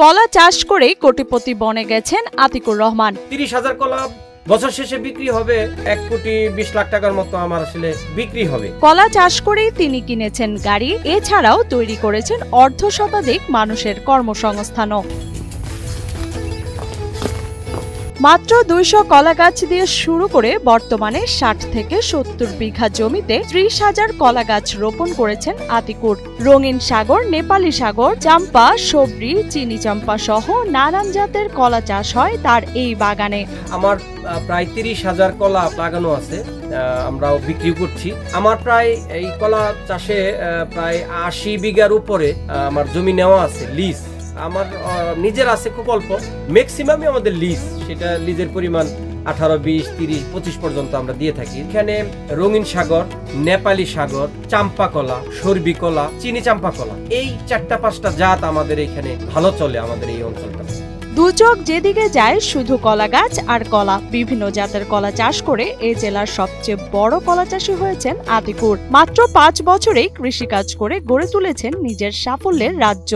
কলা চাষ করে কোটিপতি বনে গেছেন আতিকুর রহমান। 30,000 কলা বছর শেষে বিক্রি হবে 1,20,00,000 টাকার মতো আমার আসলে বিক্রি হবে। কলা চাষ করেই তিনি কিনেছেন গাড়ি, এছাড়াও তৈরি করেছেন অর্ধশতাধিক মানুষের কর্মসংস্থানও। মাত্র 200 কলা গাছ দিয়ে শুরু করে বর্তমানে 60 থেকে 70 বিঘা জমিতে 30,000 কলা গাছ রোপণ করেছেন আতিকুর। রঙিন সাগর, নেপালি সাগর, চাম্পা, সবরি, চিনি চাম্পা সহ নানান জাতের কলা চাষ হয় তার এই বাগানে। আমার প্রায় 30,000 কলা লাগানো আছে, আমরাও বিক্রি করছি। আমার প্রায় এই কলা চাষে প্রায় 80 বিঘার উপরে আমার জমি নেওয়া আছে লিজ। আমার নিজের আছে খুব অল্প, ম্যাক্সিমামই আমাদের লিজ। সেটা লিজের পরিমাণ 18, 20, 30, 25 পর্যন্ত আমরা দিয়ে থাকি। এখানে রঙিন সাগর, নেপালি সাগর, চাম্পা কলা, সরবি কলা, চিনি চাম্পা কলা, এই 4-5টা জাত আমাদের এখানে ভালো চলে আমাদের এই অঞ্চলটা। দু চোখ যেদিকে যায় শুধু কলা গাছ আর কলা। বিভিন্ন জাতের কলা চাষ করে এই জেলার সবচেয়ে বড় কলা চাষী হয়েছেন আতিকুর। মাত্র 5 বছরেই কৃষিকাজ করে গড়ে তুলেছেন নিজের সাফল্যের রাজ্য।